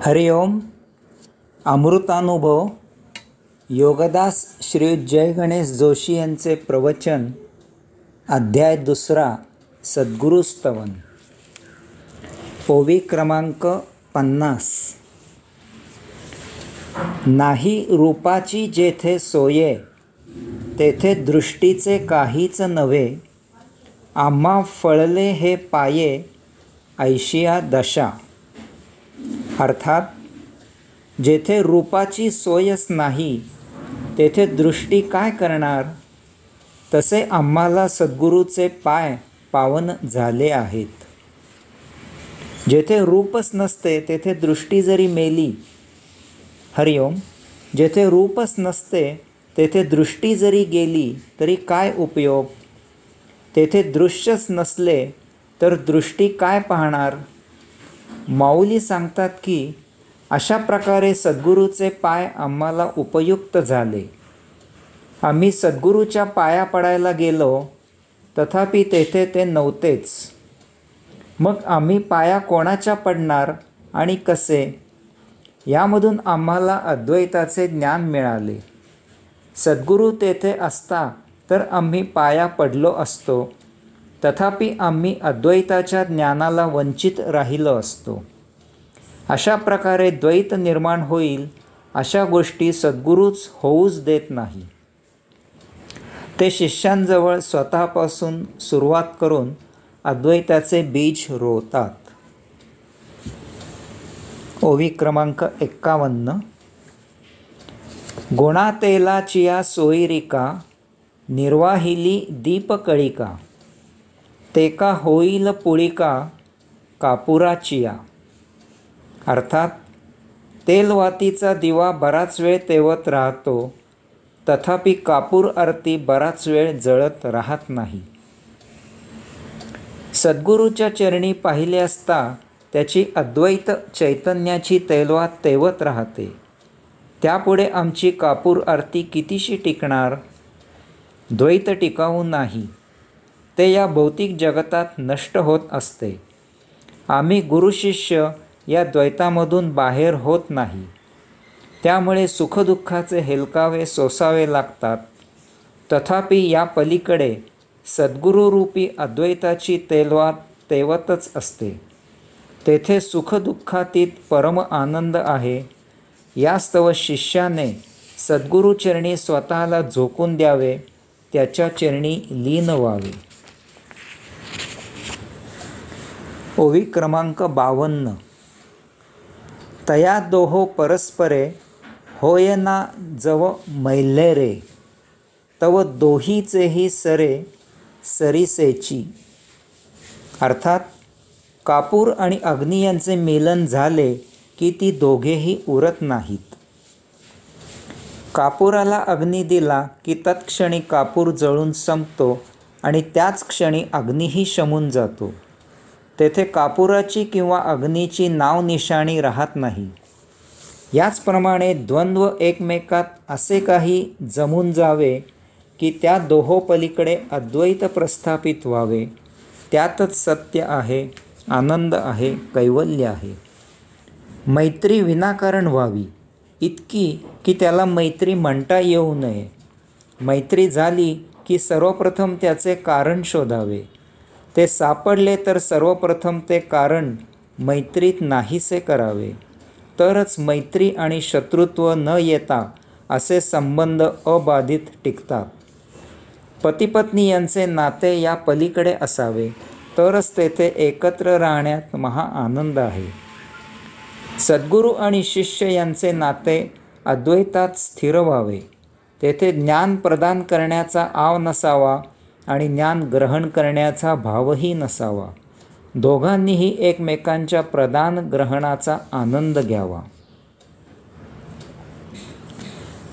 हरिओम. अमृतानुभव योगदास श्री जय गणेश जोशी यांचे प्रवचन. अध्याय 2. सद्गुरुस्तवन. ओवी क्रमांक 50. नाही रूपाची जेथे सोये, तेथे दृष्टीचे काहीच नव्हे. आम्हा फळले हे पाये, ऐशिया दशा. अर्थात जेथे रूपाची सोयच नाही, तेथे दृष्टी काय करणार. तसे आम्हाला सद्गुरूचे पाय पावन झाले आहेत. जेथे रूपच नसते तेथे दृष्टी जरी मेली. हरिओम. जेथे रूपच नसते तेथे दृष्टी जरी गेली तरी काय उपयोग. तेथे दृश्यच नसले तर दृष्टी काय पाहणार. माऊली सांगतात की अशा प्रकारे सद्गुरूचे पाय आम्हाला उपयुक्त झाले. आम्ही सद्गुरूच्या पाया पडायला गेलो, तथापि तेथे ते नव्हतेच. मग आम्ही पाया कोणाच्या पडणार आणि कसे. यामधून आम्हाला अद्वैताचे ज्ञान मिळाले. सद्गुरू तेथे असता तर आम्ही पाया पडलो असतो, तथापि आम्ही अद्वैताच्या ज्ञानाला वंचित राहिलो असतो. अशा प्रकारे द्वैत निर्माण होईल अशा गोष्टी सद्गुरूच होऊच देत नाही. ते शिष्यांजवळ स्वतःपासून सुरुवात करून अद्वैताचे बीज रोवतात. ओवी क्रमांक 51. गुणातेलाचिया सोयरिका, निर्वाहिली दीपकळिका. तेका होईल पुळिका, कापुराचिया. अर्थात तेलवातीचा दिवा बराच वेळ तेवत राहतो, तथापि कापूर आरती बराच वेळ जळत राहत नाही. सद्गुरूच्या चरणी पाहिले असता त्याची अद्वैत चैतन्याची तेलवात तेवत राहते. त्यापुढे आमची कापूर आरती कितीशी टिकणार. द्वैत टिकाऊ नाही, ते या भौतिक जगतात नष्ट होत असते. आम्ही गुरुशिष्य या द्वैतामधून बाहेर होत नाही. त्यामुळे सुखदुःखाचे हेलकावे सोसावे लागतात. तथापि या पलीकडे सद्गुरूरूपी अद्वैताची तेलवात तेवतच असते. तेथे सुखदुःखातीत परम आनंद आहे. यास्तव शिष्याने सद्गुरूचरणी स्वतःला झोकून द्यावे, त्याच्या चरणी लीन व्हावे. ओवी क्रमांक 52. तया दोहो परस्परे, होय ना जव मैल्ले रे. तव दोहीचेही सरे, सरीसेची. अर्थात कापूर आणि अग्नी यांचे मिलन झाले की ती दोघेही उरत नाहीत. कापुराला अग्नी दिला की तत्क्षणी कापूर जळून संपतो आणि त्याच क्षणी अग्नीही शमून जातो. तेथे कापुराची किंवा अग्नीची नाव निशाणी राहत नाही. याचप्रमाणे द्वंद्व एकमेकात असे काही जमून जावे की त्या दोहोपलीकडे अद्वैत प्रस्थापित व्हावे. त्यातच सत्य आहे, आनंद आहे, कैवल्य आहे. मैत्री विनाकारण व्हावी, इतकी की त्याला मैत्री म्हणता येऊ नये. मैत्री झाली की सर्वप्रथम त्याचे कारण शोधावे. ते सापडले तर सर्वप्रथम ते कारण मैत्रीत नाहीसे करावे. तरच मैत्री आणि शत्रुत्व न येता असे संबंध अबाधित टिकतात. पतिपत्नी यांचे नाते या पलीकडे असावे, तरच तेथे एकत्र राहण्यात महा आनंद आहे. सद्गुरू आणि शिष्य यांचे नाते अद्वैतात स्थिर व्हावे. तेथे ज्ञान प्रदान करण्याचा आव नसावा आणि ज्ञान ग्रहण करण्याचा भावही नसावा. दोघांनीही एकमेकांच्या प्रदान ग्रहणाचा आनंद घ्यावा.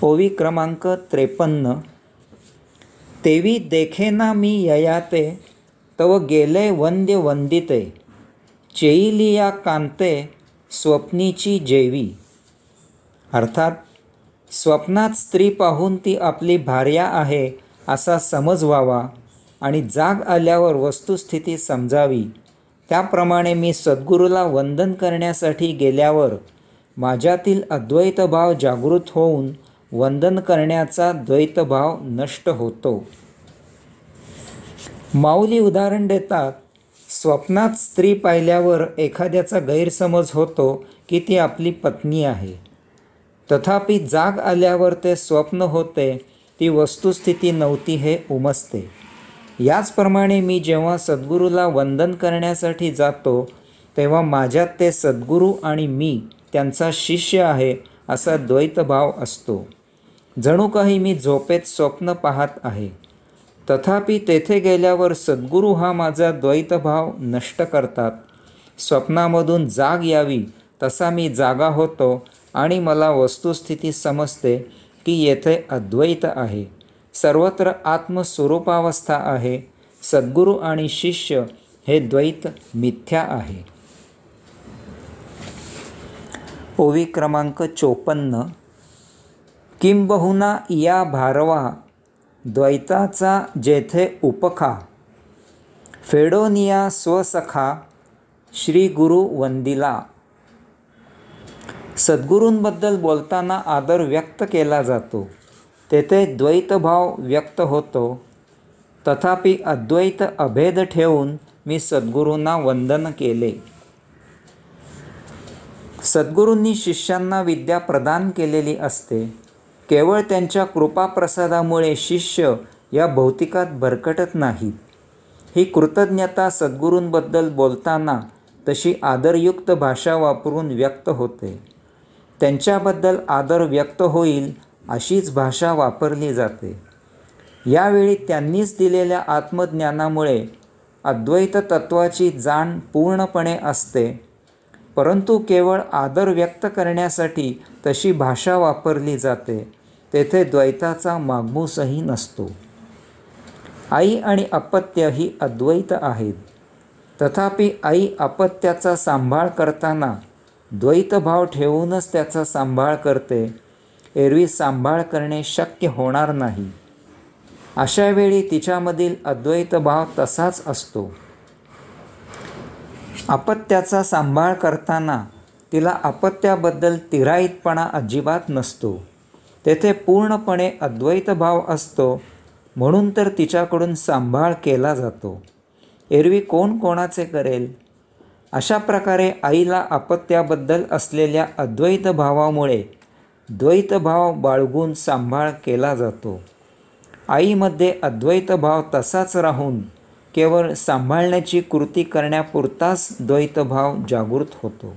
ओवी क्रमांक 53. तेवी देखेना मी ययाते, तव गेले वंद्य वंदिते. चेईलिया कांते, स्वप्नीची जेवी. अर्थात स्वप्नात स्त्री पाहून ती आपली भार्या आहे असा समज व्हावा आणि जाग आल्यावर वस्तुस्थिती समजावी. त्याप्रमाणे मी सद्गुरूला वंदन करण्यासाठी गेल्यावर माझ्यातील अद्वैतभाव जागृत होऊन वंदन करण्याचा द्वैतभाव नष्ट होतो. माऊली उदाहरण देतात, स्वप्नात स्त्री पाहिल्यावर एखाद्याचा गैरसमज होतो की ती आपली पत्नी आहे. तथापि जाग आल्यावर ते स्वप्न होते, ती वस्तुस्थिती नव्हती हे उमजते. याचप्रमाणे मी जेव्हा सद्गुरूला वंदन करण्यासाठी जातो तेव्हा माझ्यात ते सद्गुरू आणि मी त्यांचा शिष्य आहे असा द्वैतभाव असतो. जणू काही मी झोपेत स्वप्न पाहत आहे. तथापि तेथे गेल्यावर सद्गुरू हा माझा द्वैतभाव नष्ट करतात. स्वप्नामधून जाग यावी तसा मी जागा होतो आणि मला वस्तुस्थिती समजते की येथे अद्वैत आहे, सर्वत्र आत्मस्वरूपावस्था आहे. सद्गुरू आणि शिष्य हे द्वैत मिथ्या आहे. ओवी क्रमांक 54. किंबहुना या भारवा द्वैताचा जेथे उपखा, फेडोनिया स्वसखा श्री गुरु वंदिला. सद्गुरूंबद्दल बोलताना आदर व्यक्त केला जातो, तेथे द्वैतभाव व्यक्त होतो. तथापि अद्वैत अभेद ठेवून मी सद्गुरूंना वंदन केले. सद्गुरूंनी शिष्यांना विद्या प्रदान केलेली असते. केवळ त्यांच्या कृपाप्रसादामुळे शिष्य या भौतिकात भरकटत नाहीत. ही कृतज्ञता सद्गुरूंबद्दल बोलताना तशी आदरयुक्त भाषा वापरून व्यक्त होते. त्यांच्याबद्दल आदर व्यक्त होईल अशीच भाषा वापरली जाते. यावेळी त्यांनीच दिलेल्या आत्मज्ञानामुळे अद्वैत तत्त्वाची जाण पूर्णपणे असते. परंतु केवळ आदर व्यक्त करण्यासाठी तशी भाषा वापरली जाते, तेथे द्वैताचा मागमूसही नसतो. आई आणि अपत्य ही अद्वैत आहेत. तथापि आई अपत्याचा सांभाळ करताना द्वैतभाव ठेवूनच त्याचा सांभाळ करते. एरवी सांभाळ करणे शक्य होणार नाही. अशावेळी तिच्यामधील अद्वैतभाव तसाच असतो. अपत्याचा सांभाळ करताना तिला अपत्याबद्दल तिराईतपणा अजिबात नसतो. तेथे पूर्णपणे अद्वैतभाव असतो. म्हणून तर तिच्याकडून सांभाळ केला जातो. एरवी कोण कोणाचे करेल? अशा प्रकारे आईला अपत्याबद्दल असलेल्या अद्वैतभावामुळे द्वैतभाव बाळगून सांभाळ केला जातो. आईमध्ये अद्वैतभाव तसाच राहून केवळ सांभाळण्याची कृती करण्यापुरताच द्वैतभाव जागृत होतो.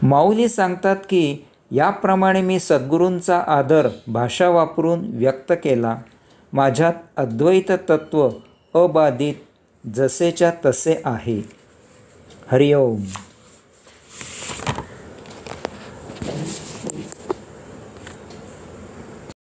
माऊली सांगतात की याप्रमाणे मी सद्गुरूंचा आदर भाषा वापरून व्यक्त केला. माझ्यात अद्वैत तत्त्व अबाधित जसेच्या तसे आहे. हरिओम.